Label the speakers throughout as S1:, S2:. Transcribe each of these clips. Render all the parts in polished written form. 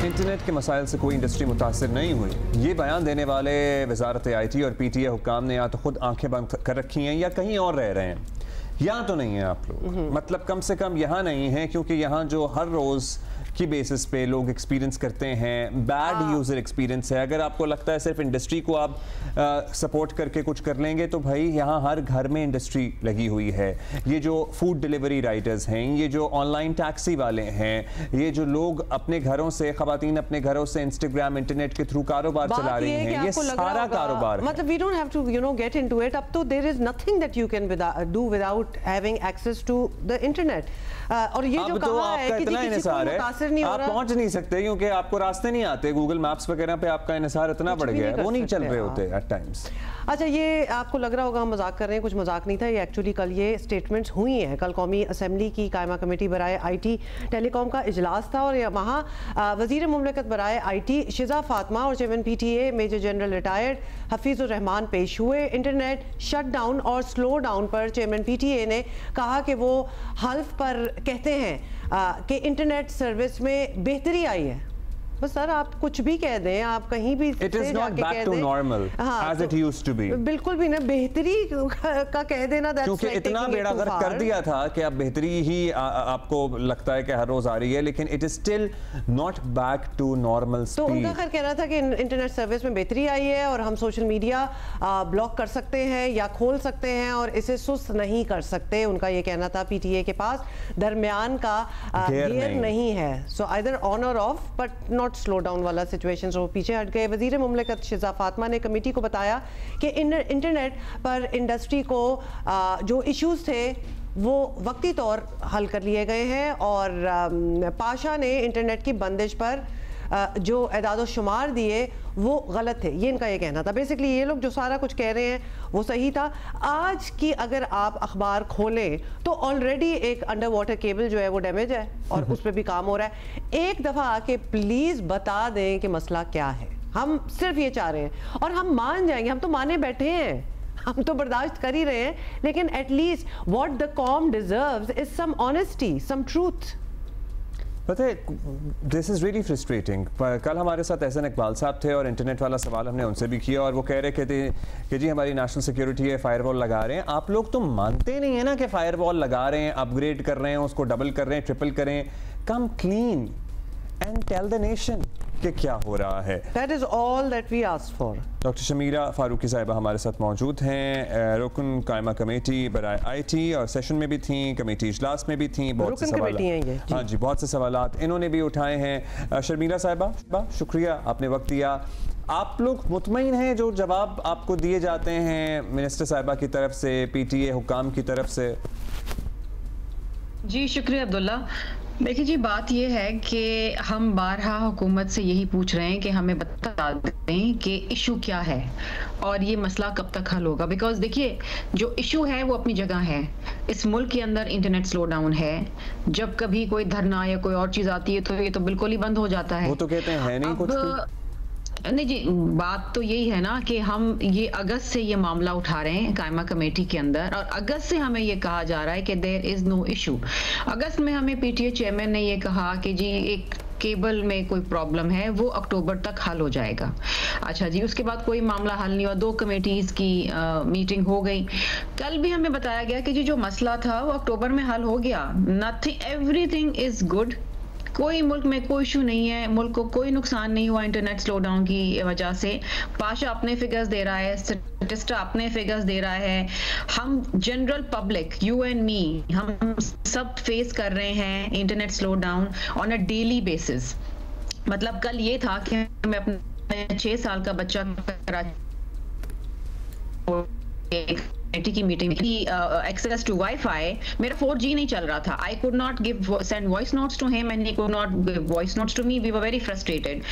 S1: Internet के मसाइल से कोई इंडस्ट्री मुतासर नहीं हुई। ये बयान देने वाले वजारत IT और PTA हुक्काम ने या तो खुद आंखें बंद कर रखी हैं या कहीं और रह रहे हैं। यहाँ तो नहीं है आप लोग, मतलब कम से कम यहाँ नहीं है, क्योंकि यहाँ जो हर रोज़ की बेसिस पे लोग एक्सपीरियंस करते हैं बैड यूज़र एक्सपीरियंस है। अगर आपको लगता है सिर्फ इंडस्ट्री को आप सपोर्ट करके कुछ कर लेंगे, तो भाई यहाँ हर घर में इंडस्ट्री लगी हुई है। ये जो फूड डिलीवरी राइडर्स हैं, ये जो ऑनलाइन टैक्सी वाले हैं, ये जो लोग अपने घरों से, ख़वातीन अपने घरों से इंस्टाग्राम इंटरनेट के थ्रू कारोबार चला रही हैं, ये सारा कारोबार,
S2: मतलब we don't have to get into it. अब तो there is nothing that you can do without having access to the internet. और ये जो कहा है कि किसी को मुतासिर नहीं हो रहा,
S1: आप पहुंच नहीं सकते क्योंकि आपको रास्ते नहीं आते। गूगल मैप्स वगैरह पे आपका इन्हिसार इतना बढ़ गया है, वो नहीं चल रहे होते एट टाइम्स।
S2: अच्छा, ये आपको लग रहा होगा हम मजाक कर रहे हैं, कुछ मजाक नहीं था ये। एक्चुअली कल ये स्टेटमेंट्स हुई हैं। कल कौमी असम्बली की कायमा कमेटी बराए IT टेलीकॉम का इजलास था और वहाँ वज़ीर मुमलिकत बराए IT शिजा फातिमा और chairman PTA major general retired Hafeezur Rehman पेश हुए। इंटरनेट शट डाउन और स्लो डाउन पर चेयरमैन PTA ने कहा कि वो हल्फ पर कहते हैं कि इंटरनेट सर्विस में बेहतरी आई है। बस सर, आप कुछ भी कह दें, आप कहीं भी
S1: It is not back to normal as it used to be।
S2: बिल्कुल भी ना बेहतरी का कह देना,
S1: क्योंकि इतना बेड़ा गर्क कर दिया था कि अब बेहतरी ही आपको लगता है कि हर रोज आ रही है, लेकिन it is still not back to normal speed.
S2: तो उनका खैर कहना था कि इंटरनेट सर्विस में बेहतरी आई है और हम सोशल मीडिया ब्लॉक कर सकते हैं या खोल सकते हैं और इसे सुस्त नहीं कर सकते। उनका ये कहना था PTA के पास दरमियान का गियर नहीं है। सो आइदर ऑन और of, but not slow down वाला सिचुएशन। वो पीछे हट गए। वजीर मुमलिकत शिजा फातिमा ने कमेटी को बताया कि इंटरनेट पर इंडस्ट्री को जो इश्यूज थे वो वक्ती तौर हल कर लिए गए हैं और पाशा ने इंटरनेट की बंदिश पर जो एदाद शुमार दिए वो गलत थे, ये इनका ये कहना था। बेसिकली ये लोग जो सारा कुछ कह रहे हैं वो सही था। आज की अगर आप अखबार खोलें तो ऑलरेडी एक अंडर वाटर केबल जो है वो डैमेज है और उस पर भी काम हो रहा है। एक दफ़ा आके प्लीज़ बता दें कि मसला क्या है। हम सिर्फ ये चाह रहे हैं और हम मान जाएंगे, हम तो माने बैठे हैं, हम तो बर्दाश्त कर ही रहे हैं, लेकिन एटलीस्ट व्हाट द कॉम deserves is some honesty, some truth.
S1: पता है, दिस इज़ रियली फ्रस्ट्रेटिंग। कल हमारे साथ एहसन इकबाल साहब थे और इंटरनेट वाला सवाल हमने उनसे भी किया और वो कह रहे थे कि जी हमारी नेशनल सिक्योरिटी है, फायरवॉल लगा रहे हैं। आप लोग तो मानते नहीं है ना कि फायरवॉल लगा रहे हैं, अपग्रेड कर रहे हैं, उसको डबल कर रहे हैं, ट्रिपल करें। Come clean and tell the nation कि क्या हो रहा है।
S2: That is all that we ask for।
S1: Doctor Shamira Farooqui साहिबा हमारे साथ मौजूद हैं, रुकन कायमा कमेटी बराए IT और सेशन में भी थी, कमेटी इजलास में भी थी। बहुत से सवाल, हाँ जी, बहुत से सवालात इन्होंने भी उठाए हैं। शर्मीला साहिबा, शुक्रिया आपने वक्त दिया। आप लोग मुतमईन हैं जो जवाब आपको दिए जाते हैं मिनिस्टर साहिबा की तरफ से, PTA हुकाम की तरफ से?
S3: जी शुक्रिया अब्दुल्ला। देखिए जी, बात यह है कि हम बारहा हुकूमत से यही पूछ रहे हैं कि हमें बता दें कि इशू क्या है और ये मसला कब तक हल होगा। बिकॉज देखिए, जो इशू है वो अपनी जगह है। इस मुल्क के अंदर इंटरनेट स्लो डाउन है। जब कभी कोई धरना या कोई और चीज आती है तो ये तो बिल्कुल ही बंद हो जाता है।
S1: वो तो कहते हैं नहीं कुछ
S3: नहीं जी, बात तो यही है ना कि हम ये अगस्त से ये मामला उठा रहे हैं कायमा कमेटी के अंदर और अगस्त से हमें ये कहा जा रहा है कि देयर इज नो इशू। अगस्त में हमें PTA चेयरमैन ने ये कहा कि जी एक केबल में कोई प्रॉब्लम है, वो अक्टूबर तक हल हो जाएगा। अच्छा जी, उसके बाद कोई मामला हल नहीं हुआ। 2 कमेटीज की मीटिंग हो गई। कल भी हमें बताया गया कि जी जो मसला था वो अक्टूबर में हल हो गया। Nothing, everything is good. कोई मुल्क में कोई इशू नहीं है, मुल्क को कोई नुकसान नहीं हुआ इंटरनेट स्लो डाउन की वजह से। पाशा अपने फिगर्स दे रहा है, स्टैटिस्टा अपने फिगर्स दे रहा है। हम general public, you and me, हम सब फेस कर रहे हैं internet slow down on a daily basis. मतलब कल ये था कि मैं अपने 6 साल का बच्चा की मीटिंग की एक्सेस टू वाईफाई, मेरा 4G नहीं चल रहा था। I could not give send voice notes to him and he could not give voice notes to me. We were very frustrated.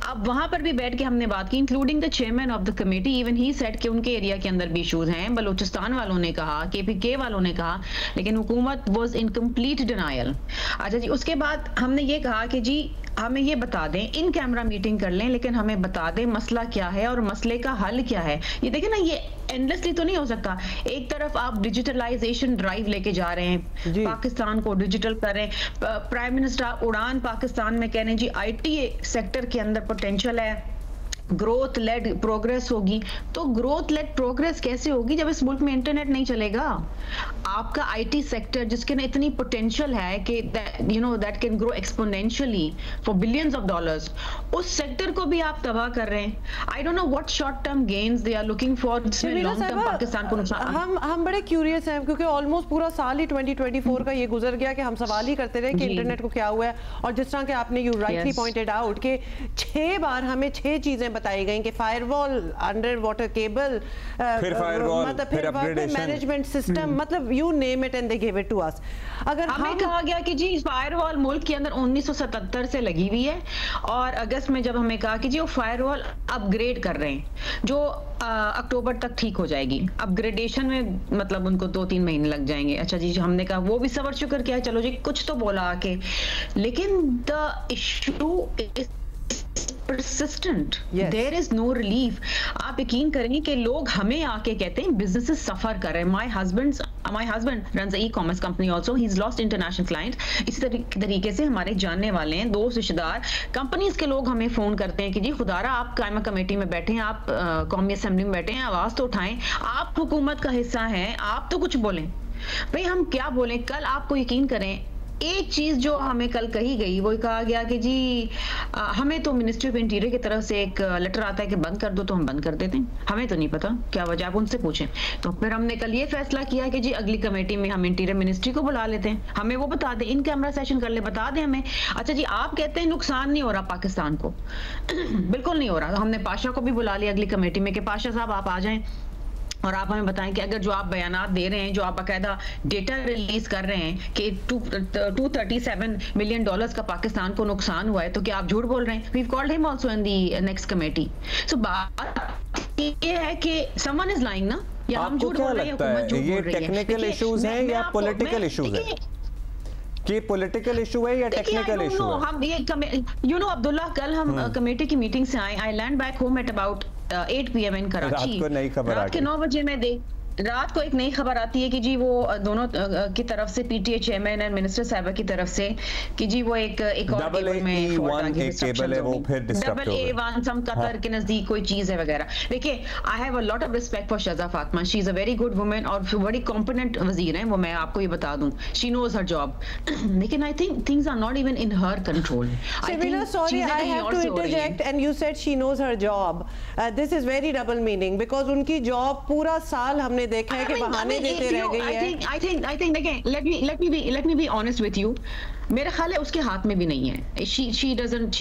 S3: अब वहां पर भी बैठ के हमने बात की, including the chairman of the committee. Even he said कि उनके एरिया के अंदर भी इश्यूज हैं। बलूचिस्तान वालों ने कहा, KPK वालों ने कहा, लेकिन हुकूमत वाज इन कंप्लीट डिनायल। अच्छा जी, उसके बाद हमने ये कहा कि जी हमें ये बता दें, इन कैमरा मीटिंग कर लें, लेकिन हमें बता दें मसला क्या है और मसले का हल क्या है। ये देखें ना, ये एंडलेसली तो नहीं हो सकता। एक तरफ आप डिजिटलाइजेशन ड्राइव लेके जा रहे हैं, पाकिस्तान को डिजिटल कर रहे हैं, प्राइम मिनिस्टर उड़ान पाकिस्तान में कह रहे हैं जी आईटी सेक्टर के अंदर पोटेंशियल है, ग्रोथ लेड प्रोग्रेस होगी। तो ग्रोथ लेड प्रोग्रेस कैसे होगी जब इस मुल्क में इंटरनेट नहीं चलेगा? आपका आईटी सेक्टर जिसके ना इतनी पोटेंशियल है कि you know that can grow exponentially for billions of dollars, उस सेक्टर को भी आप तबाह कर रहे हैं। I don't know what short term gains they are looking for, जिसमें लॉन्ग टर्म पाकिस्तान को नुकसान।
S2: हम बड़े क्यूरियस हैं क्योंकि ऑलमोस्ट पूरा साल ही 2024 का ये गुजर गया कि हम सवाल ही करते रहे कि इंटरनेट को क्या हुआ है। और जिस तरह के आपने यू राइटली पॉइंटेड आउट कि 6 बार हमें 6 चीजें बताई गई कि फायरवॉल, अंडर वाटर केबल,
S1: फिर फायरवॉल, फिर अपग्रेडेशन,
S2: मैनेजमेंट सिस्टम, मतलब you name it and they give it to us. अगर
S3: हमें कहा गया कि जी फायरवॉल मुल्क के अंदर 1977 से लगी हुई है और अगस्त में जब हमें कहा कि जी वो फायरवॉल अपग्रेड कर रहे हैं जो अक्टूबर तक ठीक हो जाएगी। अपग्रेडेशन में मतलब उनको 2-3 महीने लग जाएंगे। अच्छा जी, हमने कहा वो भी सबर शुक्र किया, चलो जी कुछ तो बोला आके, लेकिन the issue is persistent. Yes. There is no relief. आप यकीन करेंगे कि लोग हमें आके कहते हैं businesses सफर कर रहे हैं। My husband runs an e-commerce company also. He's lost international clients. इसी तरीके से हमारे जानने वाले हैं, दोस्त रिश्तेदार, कंपनीज के लोग हमें फोन करते हैं कि जी खुदारा आप कायमा कमेटी में बैठे हैं, आप कौमी असेंबली में बैठे हैं, आवाज तो उठाएं, आप हुकूमत का हिस्सा हैं, आप तो कुछ बोलें। भाई हम क्या बोलें? कल आपको यकीन करें एक चीज जो हमें कल कही गई, वो कहा गया कि जी हमें तो मिनिस्ट्री ऑफ इंटीरियर की तरफ से एक लेटर आता है कि बंद कर दो, तो हम बंद कर देते हैं। हमें तो नहीं पता क्या वजह, आप उनसे पूछें। तो फिर हमने कल ये फैसला किया कि जी अगली कमेटी में हम इंटीरियर मिनिस्ट्री को बुला लेते हैं, हमें वो बता दें, इन कैमरा सेशन कर ले, बता दें हमें। अच्छा जी, आप कहते हैं नुकसान नहीं हो रहा पाकिस्तान को बिल्कुल नहीं हो रहा। हमने पाशा को भी बुला लिया अगली कमेटी में कि पाशा साहब आप आ जाएं और आप हमें बताएं कि अगर जो आप बयानात दे रहे हैं, जो आप बाकायदा डेटा रिलीज कर रहे हैं कि $237 मिलियन का पाकिस्तान को नुकसान हुआ है, तो क्या आप झूठ बोल रहे हैं? We've called him also in the next committee. So बात ये है कि someone is lying ना, या हम झूठ बोल रहे हैं, हुकूमत झूठ बोल रही है।
S1: ये टेक्निकल इश्यूज हैं या पॉलिटिकल इश्यूज हैं? कि पॉलिटिकल इशू है या टेक्निकल इशू है? हम ये
S3: अब्दुल्ला, कल हम कमेटी की मीटिंग से आए, I land back home at about 8 PM in Karachi.
S1: रात को नई खबर
S3: रात के 9 बजे मैं रात को एक नई खबर आती है कि जी वो दोनों की तरफ से, पीटीए चेयरमैन और मिनिस्टर साहबा की तरफ से, कि जी वो एक और केबल में
S1: केबल है, वो फिर डिस्टर्ब हो गई।
S3: AA1 सम कतर के नजदीक कोई चीज है वगैरह। देखिए, I have a lot of respect for Shaza Fatima, she is a very good woman और बड़ी कॉम्पिटेंट वजीर हैं, वो मैं आपको ये बता दूं, शी नोज हर जॉब। लेकिन I think things are not even in her control.
S2: Sorry, I have to interject, and you said she knows her job. This is very double meaning because उनकी job पूरा साल हमने देखा है कि बहाने देते रह गई है।
S3: I think देखें, let me be honest with you. मेरा ख्याल है उसके हाथ में भी नहीं है। She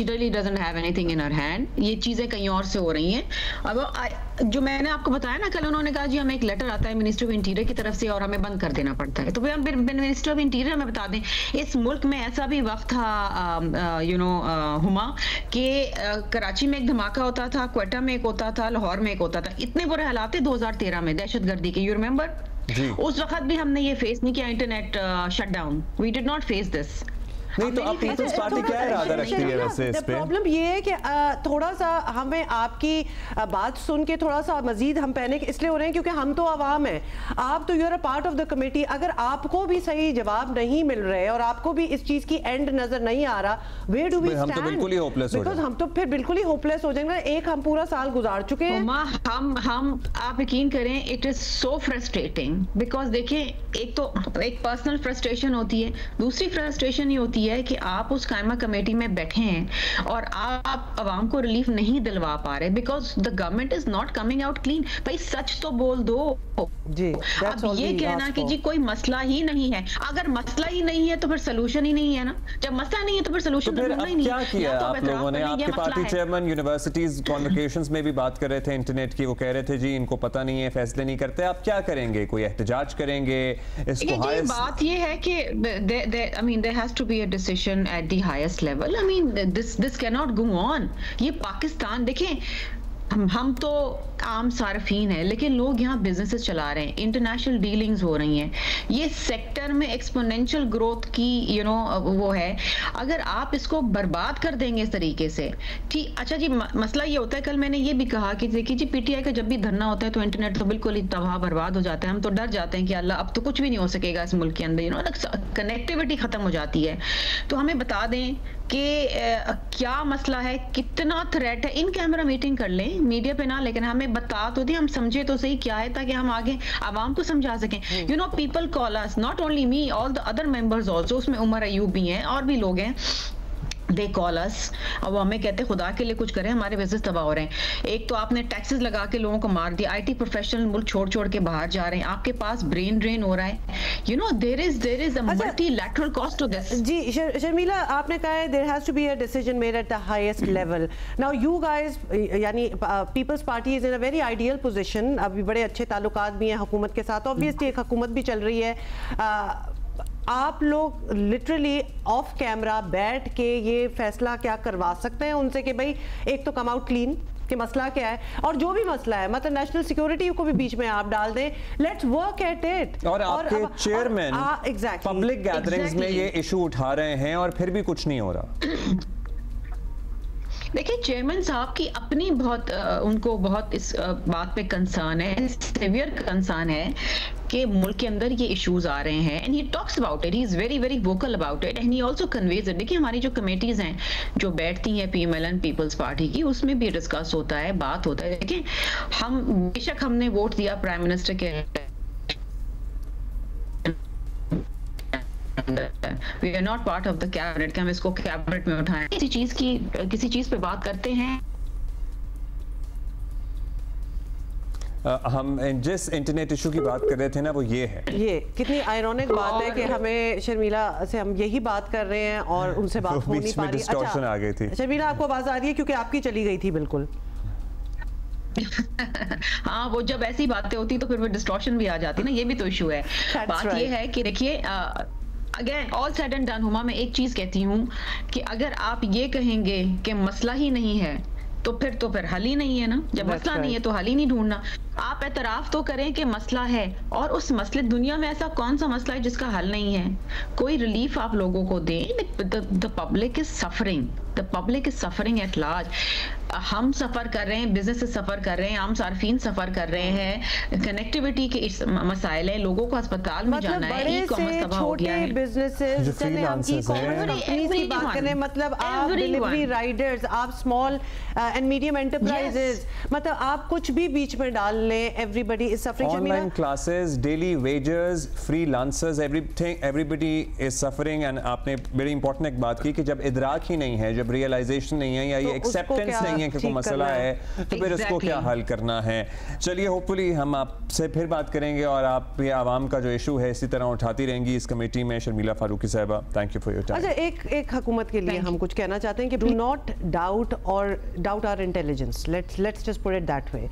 S3: really doesn't have anything in her hand. ये चीजें कहीं और से हो रही हैं। अब जो मैंने आपको बताया ना, कल उन्होंने कहा जी हमें एक लेटर आता है मिनिस्ट्री ऑफ इंटीरियर की तरफ से और हमें बंद कर देना पड़ता है। तो फिर मिनिस्ट्री ऑफ इंटीरियर हमें बता दें, इस मुल्क में ऐसा भी वक्त था हुमा कि कराची में एक धमाका होता था, क्वेटा में एक होता था, लाहौर में एक होता था। इतने बुरे हालात थे 2013 में दहशतगर्दी के, यू रिमेंबर? उस वक्त भी हमने ये फेस नहीं किया, internet shutdown. We did not face this.
S1: नहीं तो अब पीपल्स पार्टी क्या इरादा रखती है वैसे इस पे?
S2: प्रॉब्लम ये है कि थोड़ा सा हमें आपकी बात सुन के थोड़ा सा मजीद हम पैनिक इसलिए हो रहे हैं क्योंकि हम तो आवाम हैं, आप तो you're a part of the committee. अगर आपको भी सही जवाब नहीं मिल रहे और आपको भी इस चीज की एंड नजर नहीं आ रहा, वेयर डू वी स्टैंड?
S1: हम तो बिल्कुल ही होपलेस हो जाएंगे।
S2: हम तो फिर बिल्कुल ही होपलेस हो जाएंगे। एक हम पूरा साल गुजार चुके हैं।
S3: हम आप यकीन करें, it is so frustrating because देखिए, एक तो एक पर्सनल फ्रस्ट्रेशन होती है, दूसरी फ्रस्ट्रेशन ये होती है कि आप उस कायमा कमेटी में बैठे हैं और आप अवाम को रिलीफ नहीं दिलवा पा रहे because the government is not coming out clean. भाई सच तो बोल दो जी। अब ये कहना कि जी कोई मसला ही नहीं है, अगर मसला ही नहीं है तो फिर सोल्यूशन ही नहीं है ना। जब मसला नहीं है तो फिर सोल्यूशन
S1: तो नहीं। क्या किया आप लोगों ने? आपके पार्टी चेयरमैन यूनिवर्सिटीज कॉन्वोकेशंस में भी बात कर रहे थे इंटरनेट की, वो कह रहे थे जी इनको पता नहीं है, फैसले नहीं करते। आप क्या करेंगे? कोई एहतजाज करेंगे? इसको
S3: बात ये है कि I mean there has to be a decision at the highest level. I mean this cannot go on. ये पाकिस्तान देखें, हम तो आम सार्फिन है, लेकिन लोग यहाँ बिजनेसेस चला रहे हैं, इंटरनेशनल डीलिंग्स हो रही हैं, ये सेक्टर में एक्सपोनेंशियल ग्रोथ की वो है। अगर आप इसको बर्बाद कर देंगे इस तरीके से, ठीक। अच्छा जी, मसला ये होता है, कल मैंने ये भी कहा कि देखिए जी, पीटीआई का जब भी धरना होता है तो इंटरनेट तो बिल्कुल ही तबाह बर्बाद हो जाता है। हम तो डर जाते हैं कि अल्लाह अब तो कुछ भी नहीं हो सकेगा इस मुल्क के अंदर, कनेक्टिविटी खत्म हो जाती है। तो हमें बता दें कि क्या मसला है, कितना थ्रेट है। इन कैमरा मीटिंग कर लें, मीडिया पे ना, लेकिन हमें बता तो दें, हम समझे तो सही क्या है, ताकि हम आगे आवाम को समझा सकें। People call us, not only me, all the other members also, उसमें उमर अयूब भी हैं और भी लोग हैं, दे कॉल अस। अब वो हमें कहते हैं खुदा के लिए कुछ करें, हमारे बिजनेस तबाह हो रहे हैं। एक तो आपने टैक्सेस लगा के लोगों को मार दिया, आईटी प्रोफेशनल मुल्क छोड़ छोड़ के बाहर जा रहे हैं, आपके पास ब्रेन ड्रेन हो रहा है। There is a multilateral cost to this.
S2: जी शर्मिला, आपने कहा है there has to be a decision made at the highest level. Now you guys, यानी Peoples Party is in a very ideal position, अभी बड़े अच्छे ताल्लुकात भी हैं हुकूमत के साथ, ऑब्वियसली एक हुकूमत भी चल रही है। आप लोग लिटरली ऑफ कैमरा बैठ के ये फैसला क्या करवा सकते हैं उनसे कि भाई एक तो कम आउट क्लीन कि मसला क्या है, और जो भी मसला है, मतलब नेशनल सिक्योरिटी को भी बीच में आप डाल दें, लेट्स वर्क एट इट।
S1: और आपके चेयरमैन पब्लिक गैदरिंग्स में ये इशू उठा रहे हैं और फिर भी कुछ नहीं हो रहा।
S3: देखिए, चेयरमैन साहब की अपनी बहुत उनको बहुत इस बात पे कंसर्न है, सिवियर कंसर्न है कि मुल्क के अंदर ये इश्यूज आ रहे हैं, and he talks about it, he is very very vocal about it, and he also conveys it. देखिए, हमारी जो कमेटीज हैं जो बैठती हैं पीएमएल पीपल्स पार्टी की, उसमें भी डिस्कस होता है, बात होता है। देखिए, हम बेशक हमने वोट दिया प्राइम मिनिस्टर के, We are not part of the cabinet, कि हम इसको कैबिनेट में उठाएं, किसी चीज पे बात करते हैं।
S1: हम जिस इंटरनेट इशू की बात कर रहे थे ना, वो ये है, ये
S2: कितनी आयरॉनिक बात है कि हमें शर्मिला से हम यही बात कर रहे हैं और उनसे बात हो नहीं पा रही।
S1: अच्छा, आ गई थी
S2: शर्मिला, आपको आवाज आ रही है क्योंकि आपकी चली गई थी बिल्कुल।
S3: हाँ, वो जब ऐसी बातें होती तो फिर वो डिस्टॉर्शन भी आ जाती ना, ये भी तो इशू है। बात ये है कि देखिए, again all said and done, Huma, मैं एक चीज कहती हूँ कि अगर आप ये कहेंगे कि मसला ही नहीं है तो फिर हल ही नहीं है ना। जब मसला नहीं है तो हल ही नहीं ढूंढना। आप एतराफ तो करें कि मसला है, और उस मसले, दुनिया में ऐसा कौन सा मसला है जिसका हल नहीं है? कोई रिलीफ आप लोगों को दें। The public is suffering, the public is suffering at large. हम सफर कर रहे हैं, बिजनेस सफर कर रहे हैं, आम सार्फिन सफर कर रहे हैं, कनेक्टिविटी के मसाइल है, लोगों को अस्पताल में जाना है, ई कॉमर्स तबाह हो गया है,
S2: बिजनेसेस, चले हम ई कॉमर्स कंपनीज की बात करें, मतलब आप डिलीवरी राइडर्स, आप स्मॉल एंड मीडियम एंटरप्राइजेस, मतलब आप कुछ भी बीच में डाल लें, everybody is suffering.
S1: Online classes, daily wages, freelancers, everything, everybody is suffering. And आपने बड़ी इंपॉर्टेंट एक बात की कि जब इदराक ही नहीं है, जब रियलाइजेशन नहीं है, या ये एक्सेप्टेंस नहीं है कि कोई मसला है, तो फिर उसको क्या हल करना है। चलिए, होपफुली हम आपसे फिर बात करेंगे और आप ये आवाम का जो इशू है इसी तरह उठाती रहेंगी इस कमेटी में। शर्मिला फारूकी साहिबा, thank you for your time.
S2: अच्छा, एक हुकूमत के लिए हम कुछ कहना चाहते हैं कि do not doubt our intelligence, let's just put it that way.